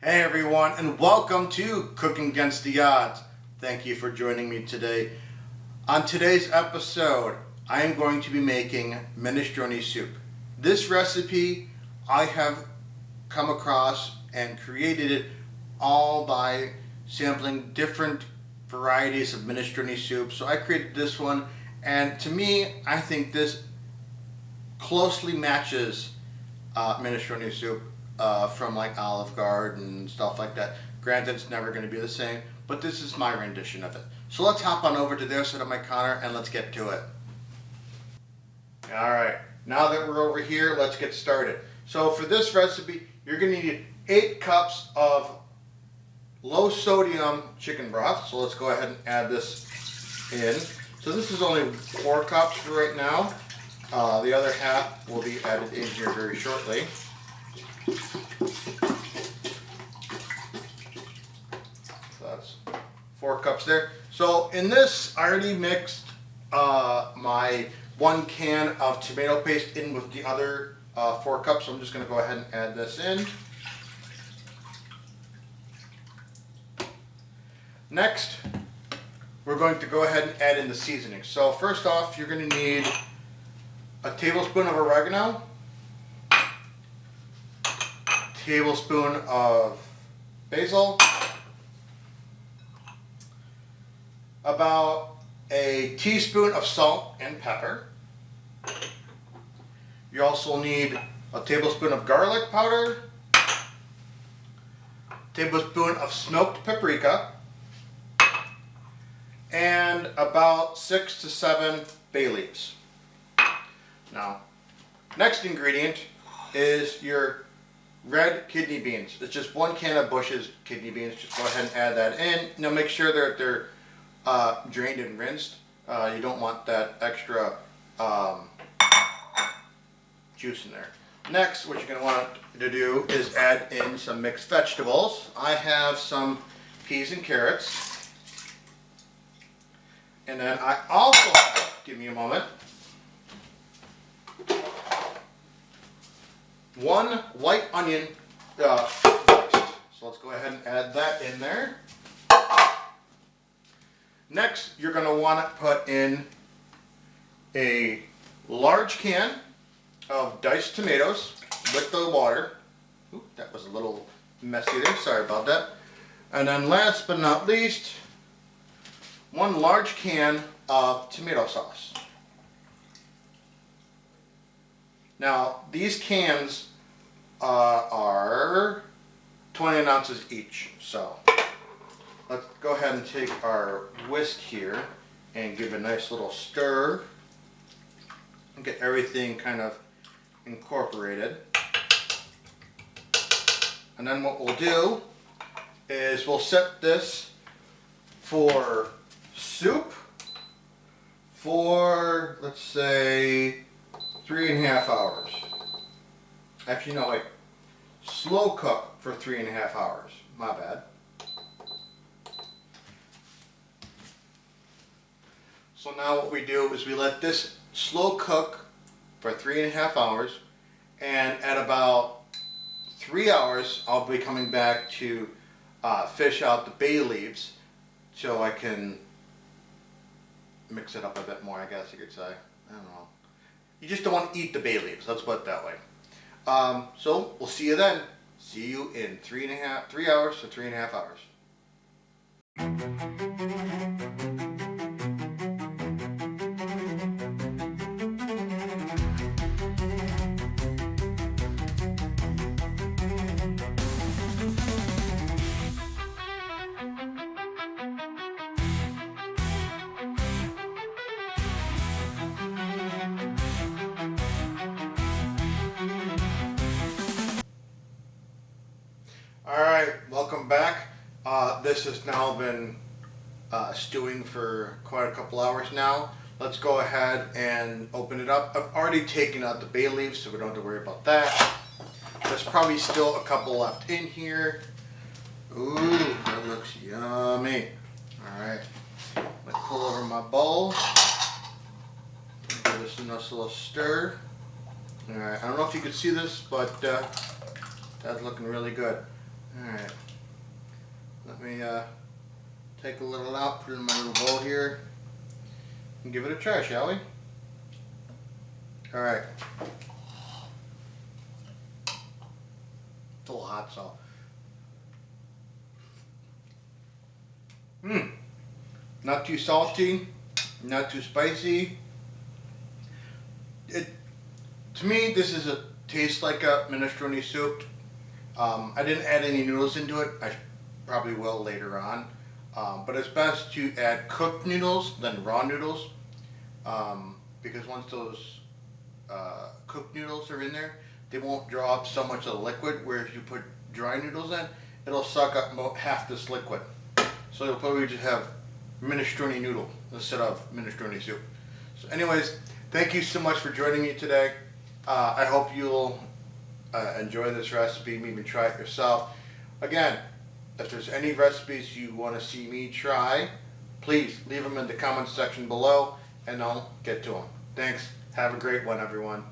Hey everyone, and welcome to Cooking Against the Odds. Thank you for joining me today. On today's episode, I am going to be making minestrone soup. This recipe I have come across and created it all by sampling different varieties of minestrone soup. So I created this one, and to me, I think this closely matches minestrone soup from like Olive Garden and stuff like that. Granted, it's never going to be the same, but this is my rendition of it. So let's hop on over to their side of my counter and let's get to it. Alright, now that we're over here, let's get started. So for this recipe, you're going to need 8 cups of low sodium chicken broth. So let's go ahead and add this in. So this is only 4 cups for right now. The other half will be added in here very shortly. So that's 4 cups there. So in this, I already mixed my 1 can of tomato paste in with the other 4 cups. So I'm just going to go ahead and add this in. Next, we're going to go ahead and add in the seasoning. So first off, you're going to need a tablespoon of oregano, tablespoon of basil, about a teaspoon of salt and pepper. You also need a tablespoon of garlic powder, tablespoon of smoked paprika, and about 6 to 7 bay leaves. Now, next ingredient is your red kidney beans. It's just 1 can of Bush's kidney beans. Just go ahead and add that in. Now make sure they're drained and rinsed. You don't want that extra juice in there. Next, what you're going to want to do is add in some mixed vegetables. I have some peas and carrots. And then I also have, give me a moment, 1 white onion sliced. So let's go ahead and add that in there. Next, you're going to want to put in a large can of diced tomatoes with the water. Oop, that was a little messy there, sorry about that. And then last but not least, 1 large can of tomato sauce. Now, these cans are 20 ounces each. So let's go ahead and take our whisk here and give a nice little stir and get everything kind of incorporated. And then what we'll do is we'll set this for soup for, let's say, 3.5 hours. Actually, no, wait. Slow cook for 3.5 hours. My bad. So now what we do is we let this slow cook for 3.5 hours, and at about 3 hours, I'll be coming back to fish out the bay leaves so I can mix it up a bit more, I guess you could say. I don't know. You just don't want to eat the bay leaves, let's put it that way. So we'll see you then. See you in 3 hours to 3.5 hours. Alright, welcome back. This has now been stewing for quite a couple hours now. Let's go ahead and open it up. I've already taken out the bay leaves, so we don't have to worry about that. There's probably still a couple left in here. Ooh, that looks yummy. Alright, let's pull over my bowl. Give this a nice little stir. Alright, I don't know if you can see this, but that's looking really good. Alright. Let me take a little out, put it in my little bowl here, and give it a try, shall we? Alright. It's a little hot, so. Not too salty, not too spicy. To me, this is tastes like a minestrone soup. I didn't add any noodles into it. I probably will later on. But it's best to add cooked noodles than raw noodles, because once those cooked noodles are in there, they won't draw up so much of the liquid, whereas you put dry noodles in, it'll suck up half this liquid. So you'll probably just have minestrone noodle instead of minestrone soup. So anyways, thank you so much for joining me today. I hope you'll enjoy this recipe, maybe try it yourself. Again, if there's any recipes you want to see me try, please leave them in the comments section below and I'll get to them. Thanks. Have a great one, everyone.